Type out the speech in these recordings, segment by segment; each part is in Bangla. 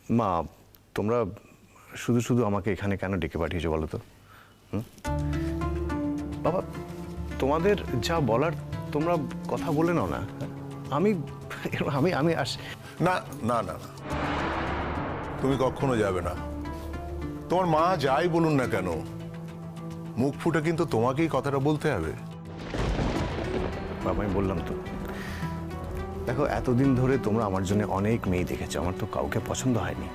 মা, তোমরা শুধু শুধু আমাকে এখানে কেন ডেকে পাঠিয়েছো বলো তো? বাবা, তোমাদের যা বলার তোমরা কথা বলে নাও না। আমি আমি আমি না না না না, তুমি কখনো যাবে না। তোমার মা যাই বলুন না কেন, মুখ ফুটে কিন্তু তোমাকেই কথাটা বলতে হবে। বাবা, আমি বললাম তো, দেখো এতদিন ধরে তোমরা আমার জন্য অনেক মেয়ে দেখেছো, আমার তো কাউকে পছন্দ হয়নি।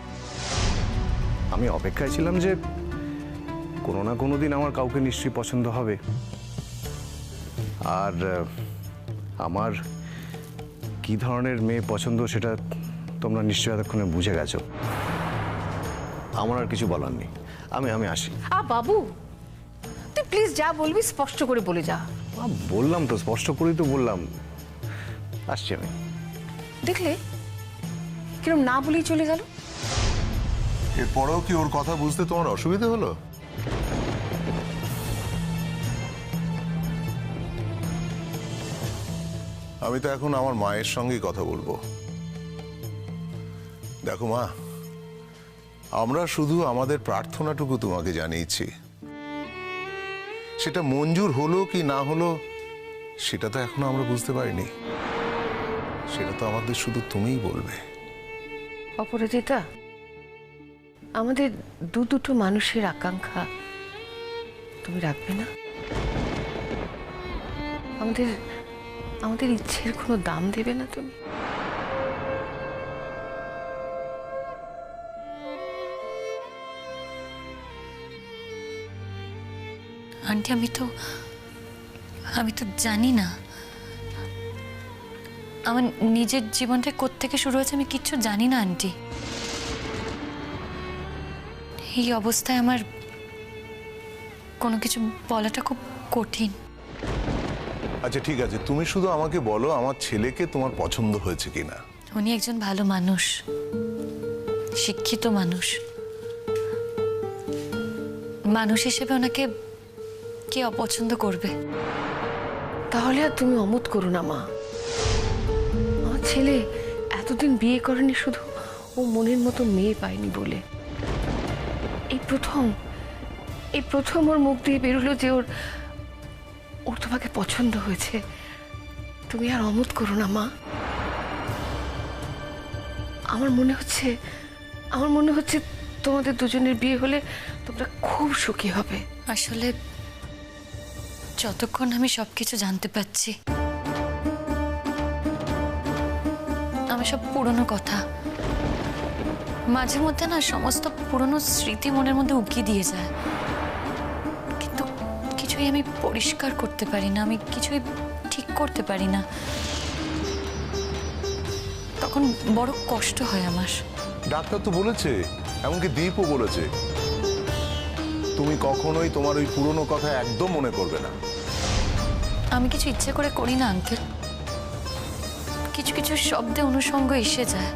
আমি অপেক্ষায় ছিলাম যে কোনো না কোনো দিন আমার কাউকে নিশ্চয়ই পছন্দ হবে। আর আমার কি ধরনের মেয়ে পছন্দ সেটা তোমরা নিশ্চয়ই এতক্ষণে বুঝে গেছো। আমার আর কিছু বলার নেই, আমি আমি আসি। বাবু, তুই প্লিজ যা বলবি স্পষ্ট করে বলে যা। বললাম তো, স্পষ্ট করেই তো বললাম, আসছি আমি। দেখলে কিরম না বলেই চলে গেল। এরপরেও কি ওর কথা বুঝতে তোমার অসুবিধা হলো? আমি তো এখন আমার মায়ের সঙ্গেই কথা বলবো। দেখো মা, আমরা শুধু আমাদের প্রার্থনাটুকু তোমাকে জানিয়েছি। সেটা মঞ্জুর হলো কি না হলো সেটা তো এখনো আমরা বুঝতে পারিনি। সেটা তো আমাদের শুধু তুমিই বলবে। অপরাজিতা, আমাদের দুটো মানুষের আকাঙ্ক্ষা তুমি রাখবে না? আমাদের আমাদের ইচ্ছের কোনো দাম দেবে না তুমি? আন্টি, আমি তো জানি না আমার নিজের জীবনটা কোত্থেকে শুরু হয়েছে। আমি কিচ্ছু জানি না আন্টি। এই অবস্থায় আমার কোনো কিছু বলাটা খুব কঠিন। আচ্ছা ঠিক আছে, তুমি শুধু আমাকে বলো আমার ছেলেকে তোমার পছন্দ হয়েছে কিনা। উনি একজন ভালো মানুষ, শিক্ষিত মানুষ। মানুষ হিসেবে ওনাকে কে অপছন্দ করবে? তাহলে আর তুমি অমত করো না মা। আমার ছেলে এতদিন বিয়ে করেনি শুধু ও মনের মতো মেয়ে পায়নি বলে। এই প্রথম ওর মুখ দিয়ে বেরোলো যে ওর তোমাকে পছন্দ হয়েছে। তুমি আর অমত করো না মা। আমার মনে হচ্ছে তোমাদের দুজনের বিয়ে হলে তোমরা খুব সুখী হবে। আসলে যতক্ষণ আমি সবকিছু জানতে পারছি, আমার সব পুরনো কথা মাঝে মধ্যে না সমস্ত পুরনো স্মৃতি মনের মধ্যে উকি দিয়ে যায়, কিন্তু কিছুই আমি পরিষ্কার করতে পারি না, আমি কিছুই ঠিক করতে পারি না। তখন বড় কষ্ট হয় আমার। ডাক্তার তো বলেছে, এমনকি দীপও বলেছে, তুমি কখনোই তোমার ওই পুরনো কথা একদম মনে করবে না। আমি কিছু ইচ্ছে করে করি না আঙ্কেল, কিছু কিছু শব্দে অনুষঙ্গ এসে যায়।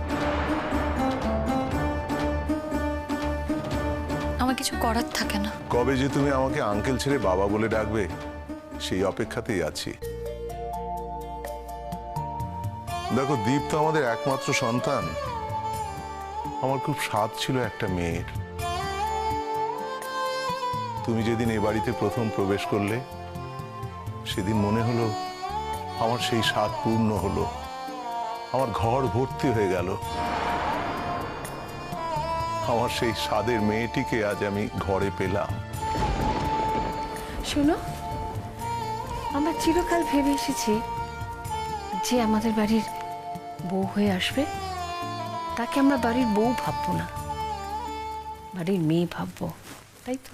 আমার কিছু করার থাকে না। কবে যে তুমি আমাকে আঙ্কেল ছেড়ে বাবা বলে ডাকবে সেই অপেক্ষাতেই আছি। দেখো, দীপ তো আমাদের একমাত্র সন্তান। আমার খুব স্বাদ ছিল একটা মেয়ের। তুমি যেদিন এ বাড়িতে প্রথম প্রবেশ করলে সেদিন মনে হলো আমার সেই স্বাদ পূর্ণ হলো, আমার ঘর ভর্তি হয়ে গেল। আমার সেই স্বাদের মেয়েটিকে আজ আমি ঘরে পেলাম। শোনো, আমরা চিরকাল ভেবে এসেছি যে আমাদের বাড়ির বউ হয়ে আসবে তাকে আমরা বাড়ির বউ ভাববো না, বাড়ির মেয়ে ভাববো, তাই তো?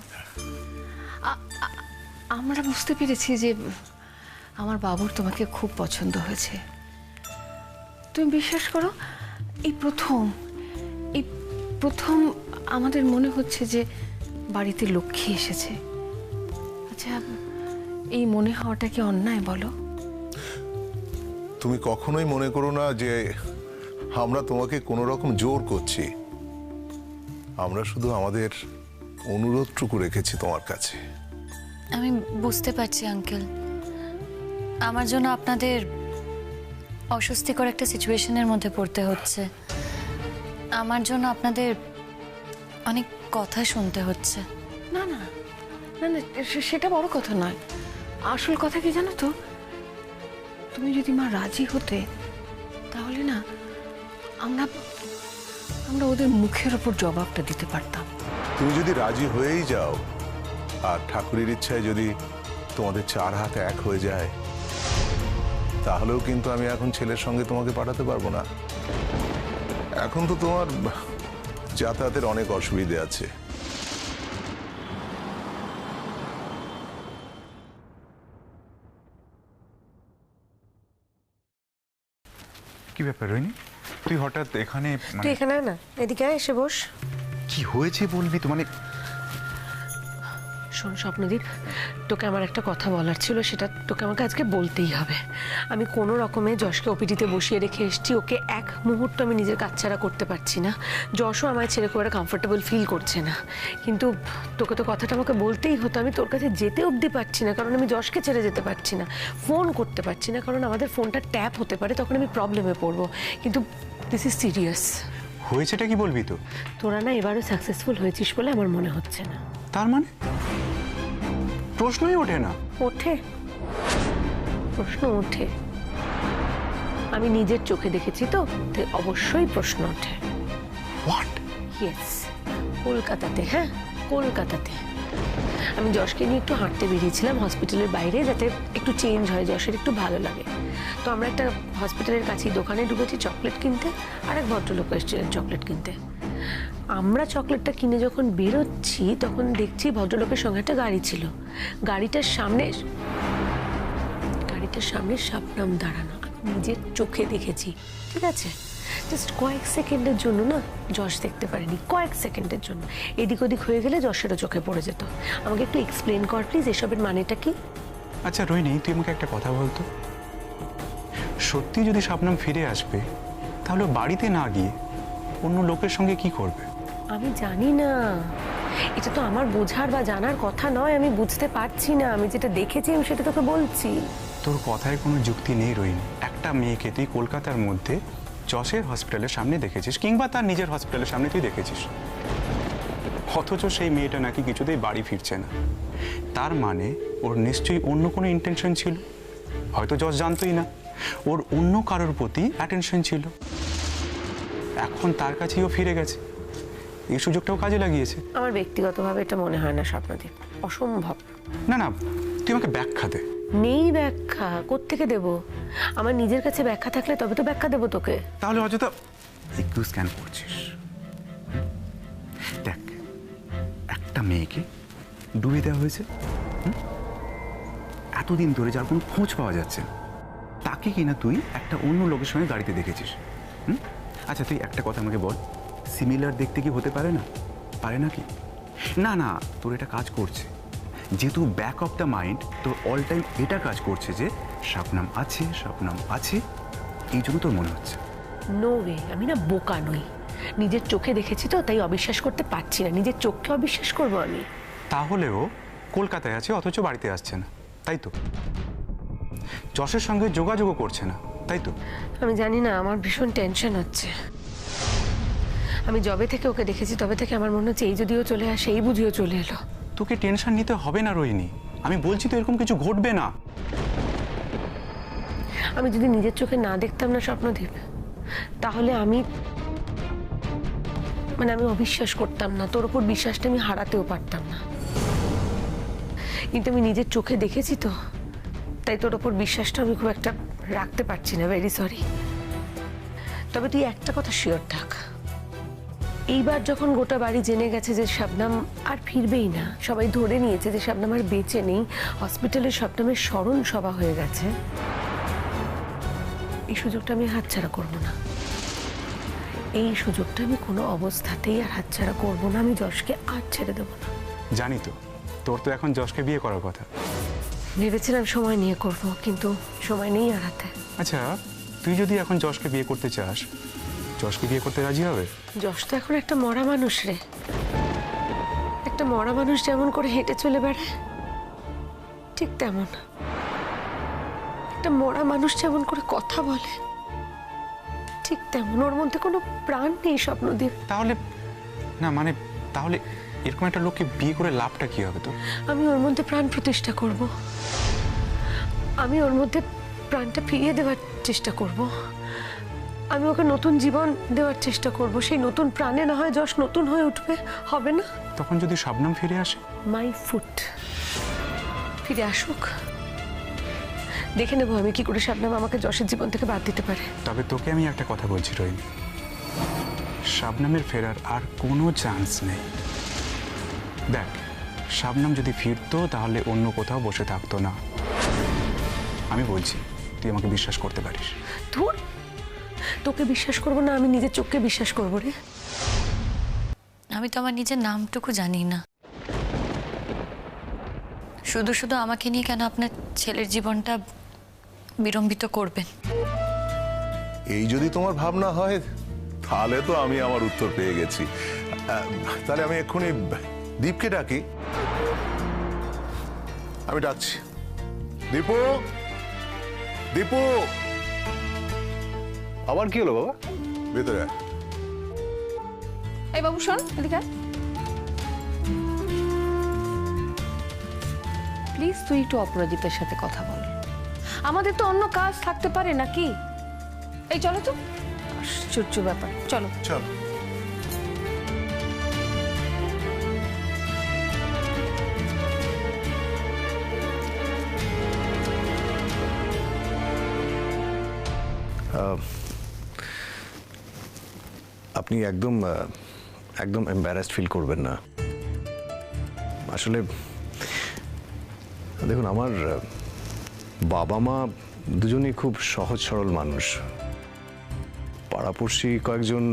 আমরা বুঝতে পেরেছি যে আমার বাবুর তোমাকে খুব পছন্দ হয়েছে। তুমি বিশ্বাস করো, এই প্রথম আমাদের মনে হচ্ছে যে বাড়িতে লক্ষ্মী এসেছে। আচ্ছা, এই মনে হওয়াটা কি অন্যায় বলো? তুমি কখনোই মনে করো না যে আমরা তোমাকে কোনো রকম জোর করছি। আমরা শুধু আমাদের অনুরোধটুকু রেখেছি তোমার কাছে। আমি বুঝতে পারছি আঙ্কেল, আমার জন্য আপনাদের অস্বস্তিকর একটা সিচুয়েশনের মধ্যে পড়তে হচ্ছে, আমার জন্য আপনাদের অনেক কথা শুনতে হচ্ছে। না না না না, সেটা বড় কথা নয়। আসল কথা কি জানো তো, তুমি যদি মা রাজি হতে তাহলে না আমরা আমরা ওদের মুখের ওপর জবাবটা দিতে পারতাম। তুমি যদি রাজি হয়েই যাও আর ঠাকুরের ইচ্ছায় যদি তোমাদের চার হাত এক হয়ে যায়, তাহলেও কিন্তু আমি এখন ছেলের সঙ্গে তোমাকে পাঠাতে পারবো না। এখন তো তোমার যাতায়াতের অনেক অসুবিধে আছে। কি ব্যাপার রোহিণী, তুই হঠাৎ এখানে? তুই এখানে আয় না, এদিকে আয়, এসে বস। কি হয়েছে বলবি তো? শোন স্বপ্নদীপ, তোকে আমার একটা কথা বলার ছিল, সেটা তোকে আমাকে আজকে বলতেই হবে। আমি কোনো রকমে যশকে ওপিডিতে বসিয়ে রেখে এসেছি, ওকে এক মুহূর্ত আমি নিজের কাজ ছাড়া করতে পারছি না। যশও আমায় ছেড়ে খুব একটা কমফোর্টেবল ফিল করছে না, কিন্তু তোকে তো কথাটা আমাকে বলতেই হতো। আমি তোর কাছে যেতে অবধি পারছি না, কারণ আমি যশকে ছেড়ে যেতে পারছি না। ফোন করতে পারছি না, কারণ আমাদের ফোনটা ট্যাপ হতে পারে, তখন আমি প্রবলেমে পড়বো। কিন্তু দিস ইজ সিরিয়াস। হয়েছেটা কি বলবি তো? তোরা না এবারও সাকসেসফুল হয়েছিস বলে আমার মনে হচ্ছে না। তার মানে প্রশ্নই ওঠে না। ওঠে, প্রশ্ন ওঠে। আমি নিজের চোখে দেখেছি তো, তাই অবশ্যই প্রশ্ন ওঠে। হোয়াট? ইয়েস, কলকাতাতে। হ্যাঁ, কলকাতাতে আমি যশকে নিয়ে একটু হাঁটতে বেরিয়েছিলাম হসপিটালের বাইরে, যাতে একটু চেঞ্জ হয়, যশের একটু ভালো লাগে। তো আমরা একটা হসপিটালের কাছেই দোকানে ঢুকেছি চকলেট কিনতে, আর এক ভদ্রলোক এসেছিলেন চকলেট কিনতে। আমরা চকলেটটা কিনে যখন বেরোচ্ছি তখন দেখছি ভদ্রলোকের সঙ্গে একটা গাড়ি ছিল। গাড়িটার সামনে শাবনম দাঁড়ানো, আমি নিজের চোখে দেখেছি। ঠিক আছে, জাস্ট কয়েক সেকেন্ডের জন্য না, যশ দেখতে পারিনি, কয়েক সেকেন্ডের জন্য। এদিক ওদিক হয়ে গেলে যশেরও চোখে পড়ে যেত। আমাকে একটু এক্সপ্লেন কর প্লিজ, এসবের মানেটা কি? আচ্ছা রোহিণী, তুই আমাকে একটা কথা বলতো, সত্যি যদি শাবনম ফিরে আসবে, তাহলে বাড়িতে না গিয়ে অন্য লোকের সঙ্গে কি করবে? আমি জানি না, এটা তো আমার বোঝার বা জানার কথা নয়। আমি বুঝতে পারছি না, আমি যেটা দেখেছি আমি সেটা তোকে বলছি। তোর কথায় কোনো যুক্তি নেই রোহিণী। একটা মেয়েকে তুই কলকাতার মধ্যে যশের হসপিটালের সামনে দেখেছিস, কিংবা তার নিজের হসপিটালের সামনে তুই দেখেছিস, অথচ সেই মেয়েটা নাকি কিছুতেই বাড়ি ফিরছে না। তার মানে ওর নিশ্চয়ই অন্য কোনো ইন্টেনশন ছিল। হয়তো যশ জানতোই না, ওর অন্য কারোর প্রতি অ্যাটেনশন ছিল। এখন তার কাছেই ও ফিরে গেছে, এই সুযোগটাও কাজে লাগিয়েছে। আমার ব্যক্তিগতভাবে এটা মনে হয় না স্বপ্নদীপ, অসম্ভব। না না, তুই আমাকে ব্যাখ্যা দে। নেই ব্যাখ্যা, কোত্থেকে দেব? আমার নিজের কাছে ব্যাখ্যা থাকলে তবে তো ব্যাখ্যা দেবো তোকে। তাহলে অযথা এক্সকিউজ কেন করছিস? দেখ, একটা মেয়েকে ডুবে দেওয়া হয়েছে, এতদিন ধরে যার কোনো খোঁজ পাওয়া যাচ্ছে না, তাকে কিনা তুই একটা অন্য লোকের সঙ্গে গাড়িতে দেখেছিস। আচ্ছা তুই একটা কথা আমাকে বল, সিমিলার দেখতে কি হতে পারে না? পারে নাকি? না না, তোর এটা কাজ করছে, যেহেতু ব্যাক অফ দ্য মাইন্ড তোর অল টাইম এটা কাজ করছে যে শাবনম আছে, শাবনম আছে, এই জন্য তোর মনে হচ্ছে। নো ওয়ে, আমি না বোকা নই, নিজের চোখে দেখেছি তো, তাই অবিশ্বাস করতে পারছি না। নিজের চোখকে অবিশ্বাস করবো আমি? তাহলেও কলকাতায় আছে অথচ বাড়িতে আসছে না, তাই তো? যশের সঙ্গে যোগাযোগও করছে না, তাই তো? আমি জানি না, আমার ভীষণ টেনশন হচ্ছে। আমি যবে থেকে ওকে দেখেছি তবে থেকে আমার মনে হচ্ছে এই যদিও চলে আসে, এই বুঝিও চলে এলো। তোকে টেনশন নিতে হবে না রোহিণী, আমি বলছি তো এরকম কিছু ঘটবে না। আমি যদি নিজের চোখে না দেখতাম না স্বপ্নদীপ, তাহলে আমি অবিশ্বাস করতাম না, তোর উপর বিশ্বাসটা আমি হারাতেও পারতাম না। কিন্তু আমি নিজের চোখে দেখেছি তো, তাই তোর উপর বিশ্বাসটা আমি খুব একটা রাখতে পারছি না। Very sorry. তবে তুই একটা কথা শিওর থাক, এইবার যখন গোটা বাড়ি জেনে গেছে যে শাবনম আর ফিরবেই না, সবাই ধরে নিয়েছে যে শাবনম আর বেঁচে নেই, হসপিটালে শাবনমের স্মরণ সভা হয়ে গেছে, এই সুযোগটা আমি হাতছাড়া করব না। এই সুযোগটা আমি কোনো অবস্থাতেই আর হাতছাড়া করব না। আমি যশকে আর ছেড়ে দেবো না। জানি তো, তোর তো এখন যশকে বিয়ে করার কথা। ভেবেছিলাম সময় নিয়ে করব, কিন্তু সময় নেই আর হাতে। আচ্ছা, তুই যদি এখন যশকে বিয়ে করতে চাস, যশকে বিয়ে করতে রাজি হবে? যশ তো এখন একটা মরা মানুষ রে, একটা মরা মানুষ যেমন করে হেঁটে চলে বেড়ায়, ঠিক তেমন একটা মরা মানুষ যেমন করে কথা বলে, ঠিক তেমন ওর মধ্যে কোনো প্রাণ নেই স্বপ্নদীপ। তাহলে না মানে তাহলে এরকম একটা লোককে বিয়ে করে লাভটা কি হবে? তো আমি ওর মধ্যে প্রাণ প্রতিষ্ঠা করব, আমি ওর মধ্যে প্রাণটা ফিরিয়ে দেওয়ার চেষ্টা করব, আমি ওকে নতুন জীবন দেওয়ার চেষ্টা করব। সেই নতুন প্রাণে না হয় যশ নতুন হয়ে উঠবে, হবে না? তখন যদি শবনম ফিরে আসে? মাই ফুট ফিরে আসুক, দেখে নেবো আমি কি করে শবনম আমাকে যশের জীবন থেকে বাদ দিতে পারে। তবে তোকে আমি একটা কথা বলছি রোহিণী, শবনমের ফেরার আর কোনো চান্স নেই। দেখ, শবনম যদি ফিরতো তাহলে অন্য কোথাও বসে থাকতো না। আমি বলছি, তুই আমাকে বিশ্বাস করতে পারিস। ধুর, তোকে বিশ্বাস করবো না, আমি নিজের চোখকে বিশ্বাস করবো রে। আমি তো আমার নিজের নামটুকু জানি না। শুধু শুধু আমাকে নিয়ে কেন আপনার ছেলের জীবনটা বিড়ম্বিত করবেন? এই যদি তোমার ভাবনা হয় তাহলে তো আমি আমার উত্তর পেয়ে গেছি। তাহলে আমি এক্ষুনি দীপকে ডাকি। আমি ডাকছি। দীপু, দীপু। আবার কি হলো বাবা? ভেতরে আয়। এই বাবু শোন, এদিকে প্লিজ তুই একটু অপরাজিতের সাথে কথা বল। আমাদের তো অন্য কাজ থাকতে পারে নাকি? এই চলো তো, আশ্চর্য ব্যাপার, চলো চল। আপনি একদম একদম এম্বারাসড ফিল করবেন না। আসলে দেখুন, আমার বাবা মা দুজনেই খুব সহজ সরল মানুষ। পাড়াপড়শি কয়েকজন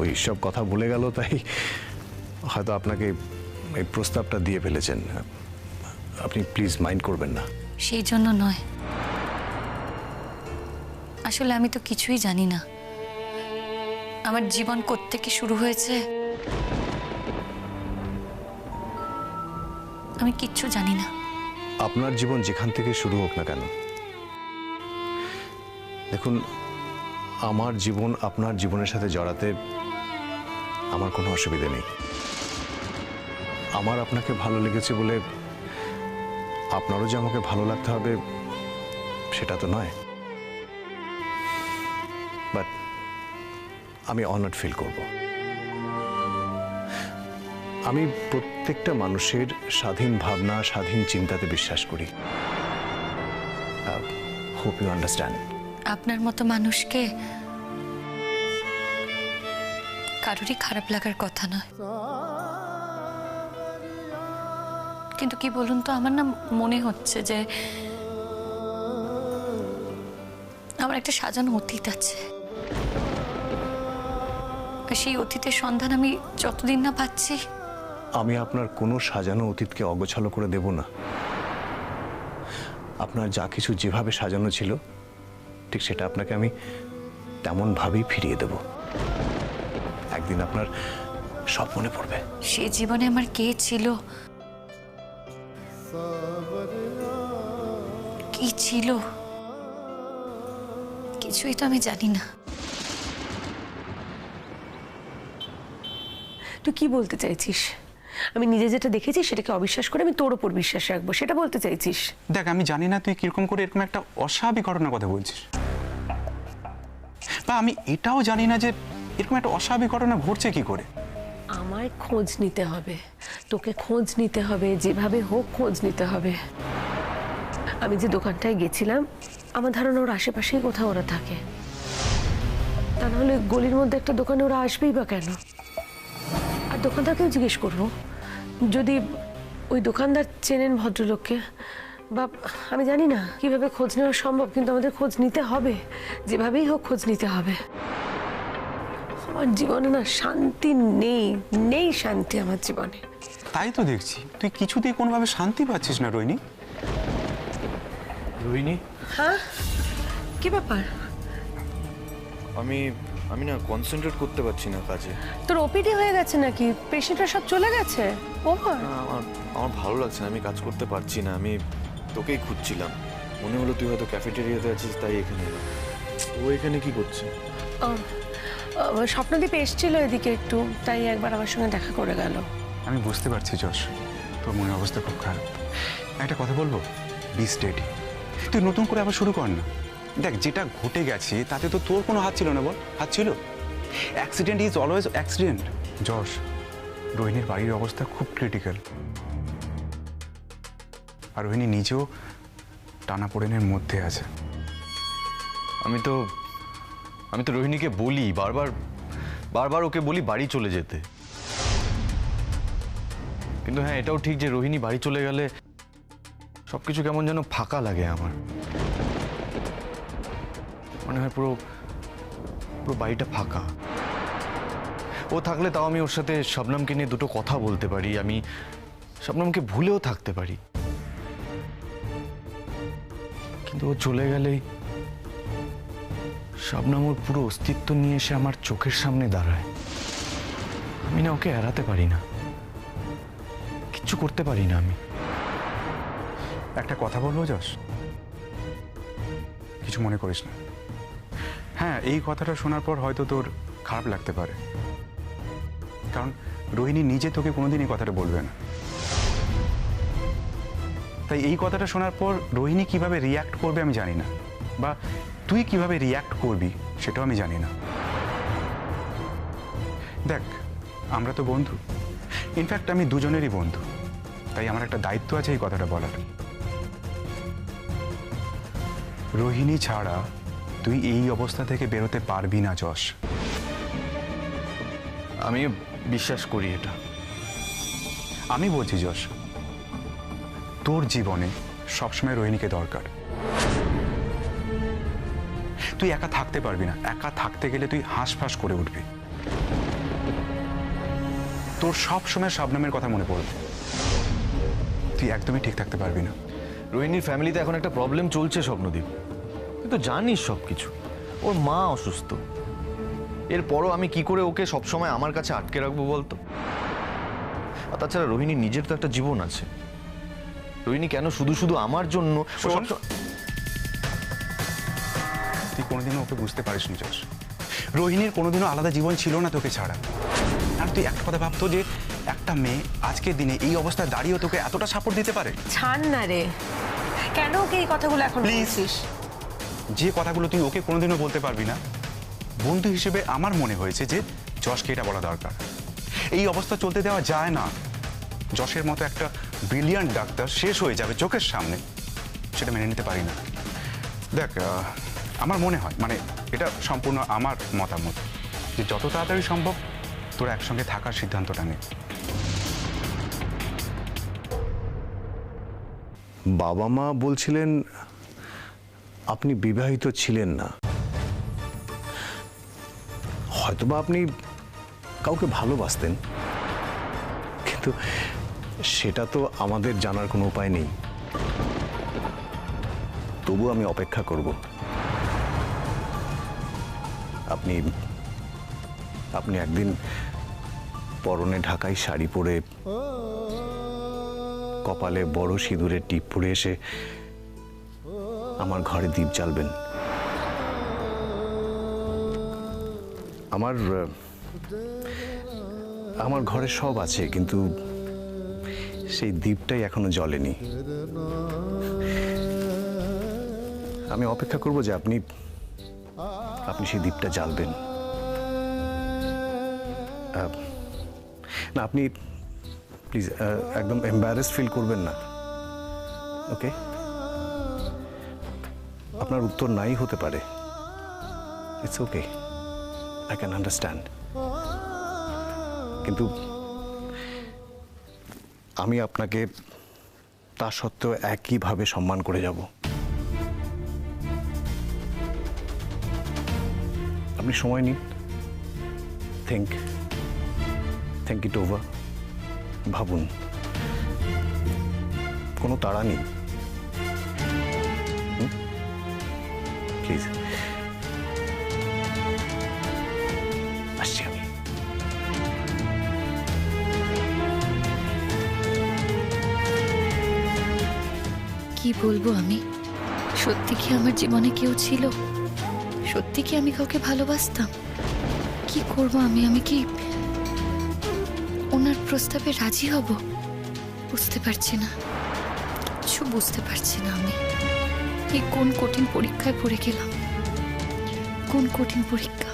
ওই সব কথা বলে গেল, তাই হয়তো আপনাকে এই প্রস্তাবটা দিয়ে ফেলেছেন। আপনি প্লিজ মাইন্ড করবেন না। সেই জন্য নয়, আসলে আমি তো কিছুই জানি না। আমার জীবন কোত্থেকে শুরু হয়েছে আমি কিচ্ছু জানি না। আপনার জীবন যেখান থেকে শুরু হোক না কেন, দেখুন, আমার জীবন আপনার জীবনের সাথে জড়াতে আমার কোনো অসুবিধা নেই। আমার আপনাকে ভালো লেগেছে বলে আপনারও যে আমাকে ভালো লাগতে হবে সেটা তো নয়। বাট আমি অনার্ড ফিল করব। আমি প্রত্যেকটা মানুষের স্বাধীন ভাবনা, স্বাধীন চিন্তাতে বিশ্বাস করি। Hope you understand. আপনার মতো মানুষকে কারোরই খারাপ লাগার কথা নয়, কিন্তু কি বলুন তো, আমার না মনে হচ্ছে যে আমার একটা সাজানো অতীত আছে। সেই অতীতের সন্ধান আমি যতদিন না পাচ্ছি। আমি আপনার কোনো সাজানো অতীতকে অগোছালো করে দেব না। আপনার যা কিছু যেভাবে সাজানো ছিল ঠিক সেটা আপনাকে আমি তেমনভাবেই ফিরিয়ে দেব। একদিন আপনার সব মনে পড়বে। সে জীবনে আমার কে ছিল, কি ছিল, কিছুই তো আমি জানি না। তুই কি বলতে চাইছিস? আমি নিজে যেটা দেখেছি সেটাকে অবিশ্বাস করে আমি তোর ওপর বিশ্বাস রাখবো, সেটা বলতে চাইছিস? দেখ, আমি জানি না তুই কিরকম করে এরকম একটা অস্বাভাবিক ঘটনার কথা বলছিস, বা আমি এটাও জানি না যে এরকম একটা অস্বাভাবিক ঘটনা ঘটছে কি করে। আমায় খোঁজ নিতে হবে, তোকে খোঁজ নিতে হবে, যেভাবে হোক খোঁজ নিতে হবে। আমি যে দোকানটায় গেছিলাম আমার ধারণা ওর আশেপাশেই কোথাও ওরা থাকে। তা নাহলে গলির মধ্যে একটা দোকানে ওরা আসবেই বা কেন? আর দোকানদারকেও জিজ্ঞেস করবো যদি ওই দোকানদার চেনেন ভদ্রলোককে, বা আমি জানি না কিভাবে খোঁজ নেওয়া সম্ভব, কিন্তু আমাদের খোঁজ নিতে হবে, যেভাবেই হোক খোঁজ নিতে হবে। আমার জীবনে না শান্তি নেই, নেই শান্তি আমার জীবনে। তাই তো দেখছি তুই কিছুতেই কোনোভাবে শান্তি পাচ্ছিস না রোহিণী। রোহিণী, হ্যাঁ, কি ব্যাপার? আমি না কনসেন্ট্রেট করতে পারছি না কাজে। তোর ওপিডি হয়ে গেছে নাকি? পেশেন্টরা সব চলে গেছে? ওভার? আমার ভালো লাগছে না, আমি কাজ করতে পারছি না। আমি তোকেই খুঁজছিলাম, মনে হলো তুই হয়তো ক্যাফেটেরিয়াতে আছিস, তাই এখানে এলাম। ও এখানে কি করছে? স্বপ্নদীপ এসেছিল এদিকে একটু, তাই একবার আমার সঙ্গে দেখা করে গেল। আমি বুঝতে পারছি যশ, তোর মনের অবস্থা খুব খারাপ। একটা কথা বলবো, বি স্টেডি। তুই নতুন করে আবার শুরু কর না। দেখ, যেটা ঘটে গেছে তাতে তো তোর কোনো হাত ছিল না, বল? হাত ছিল? Accident is always accident. Yash, রোহিণীর বাড়ির অবস্থা খুব ক্রিটিক্যাল, আর রোহিণী নিজেও টানাপোড়েনের মধ্যে আছে। আমি তো রোহিণীকে বলি, বারবার ওকে বলি বাড়ি চলে যেতে। কিন্তু হ্যাঁ, এটাও ঠিক যে রোহিণী বাড়ি চলে গেলে সবকিছু কেমন যেন ফাঁকা লাগে আমার। মনে হয় পুরো বাড়িটা ফাঁকা। ও থাকলে তাও আমি ওর সাথে শবনমকে নিয়ে দুটো কথা বলতে পারি, আমি শবনমকে ভুলেও থাকতে পারি। কিন্তু ও চলে গেলেই শবনম ওর পুরো অস্তিত্ব নিয়ে এসে আমার চোখের সামনে দাঁড়ায়। আমি না ওকে এড়াতে পারি না, কিচ্ছু করতে পারি না আমি। একটা কথা বলবো যশ, কিছু মনে করিস না। হ্যাঁ, এই কথাটা শোনার পর হয়তো তোর খারাপ লাগতে পারে, কারণ রোহিণী নিজে তোকে কোনোদিন এই কথাটা বলবে না। তাই এই কথাটা শোনার পর রোহিণী কিভাবে রিয়্যাক্ট করবে আমি জানি না, বা তুই কিভাবে রিয়্যাক্ট করবি সেটাও আমি জানি না। দেখ, আমরা তো বন্ধু, ইনফ্যাক্ট আমি দুজনেরই বন্ধু, তাই আমার একটা দায়িত্ব আছে এই কথাটা বলার। রোহিণী ছাড়া তুই এই অবস্থা থেকে বেরোতে পারবি না যশ। আমি বিশ্বাস করি এটা। আমি বলছি যশ, তোর জীবনে সবসময় রোহিণীকে দরকার। তুই একা থাকতে পারবি না, একা থাকতে গেলে তুই হাঁসফাঁস করে উঠবি। তোর সবসময় শবনমের কথা মনে পড়বে, তুই একদমই ঠিক থাকতে পারবি না। রোহিণীর ফ্যামিলিতে এখন একটা প্রবলেম চলছে স্বপ্নদীপ, তুই তো জানিস সব কিছু। ওর মা অসুস্থ, এরপরও আমি কি করে ওকে সবসময় আমার কাছে আটকে রাখবো বলতো? আর তাছাড়া রোহিণীর নিজের তো একটা জীবন আছে। রোহিণী কেন শুধু আমার জন্য শোন, তুই কোনোদিনও ওকে বুঝতে পারিস নি যশ। রোহিণীর কোনোদিনও আলাদা জীবন ছিল না তোকে ছাড়া। আর তুই একটা কথা ভাবতো যে একটা মেয়ে আজকের দিনে এই অবস্থায় দাঁড়িয়ে তোকে এতটা সাপোর্ট দিতে পারে? ছাড় না রে, কেন ওকে এই কথাগুলো এখন বলছিস? যে কথাগুলো তুই ওকে কোনোদিনও বলতে পারবি না, বন্ধু হিসেবে আমার মনে হয়েছে যে যশকে এটা বলা দরকার। এই অবস্থা চলতে দেওয়া যায় না। যশের মতো একটা ব্রিলিয়ান্ট ডাক্তার শেষ হয়ে যাবে চোখের সামনে, সেটা মেনে নিতে পারি না। দেখ, আমার মনে হয়, মানে এটা সম্পূর্ণ আমার মতামত, যে যত তাড়াতাড়ি সম্ভব তোরা একসঙ্গে থাকার সিদ্ধান্তটা নে। বাবা মা বলছিলেন আপনি বিবাহিত ছিলেন না, হয়তোবা আপনি কাউকে ভালোবাসতেন, কিন্তু সেটা তো আমাদের জানার কোনো উপায় নেই। তবু আমি অপেক্ষা করব। আপনি আপনি একদিন পরনে ঢাকাই শাড়ি পরে, কপালে বড় সিঁদুরের টিপ পরে এসে আমার ঘরে দীপ জ্বালবেন। আমার ঘরে সব আছে, কিন্তু সেই দীপটাই এখনো জ্বলেনি। আমি অপেক্ষা করব যে আপনি সেই দীপটা জ্বালবেন। না, আপনি প্লিজ একদম এম্বারেস ফিল করবেন না, ওকে? আপনার উত্তর নাই হতে পারে, it's okay, I can understand. কিন্তু আমি আপনাকে তা সত্ত্বেও একইভাবে সম্মান করে যাব। আপনি সময় নিন, থিঙ্ক ইট ওভার, ভাবুন, কোনো তাড়া নেই, প্লিজ। আসছি আমি। কি বলবো আমি? সত্যি কি আমার জীবনে কেউ ছিল? সত্যি কি আমি কাউকে ভালোবাসতাম? কি করব আমি কি ওনার প্রস্তাবে রাজি হব? বুঝতে পারছি না, কিছু বুঝতে পারছি না। আমি এই কোন কঠিন পরীক্ষায় পড়ে গেলাম, কোন কঠিন পরীক্ষা।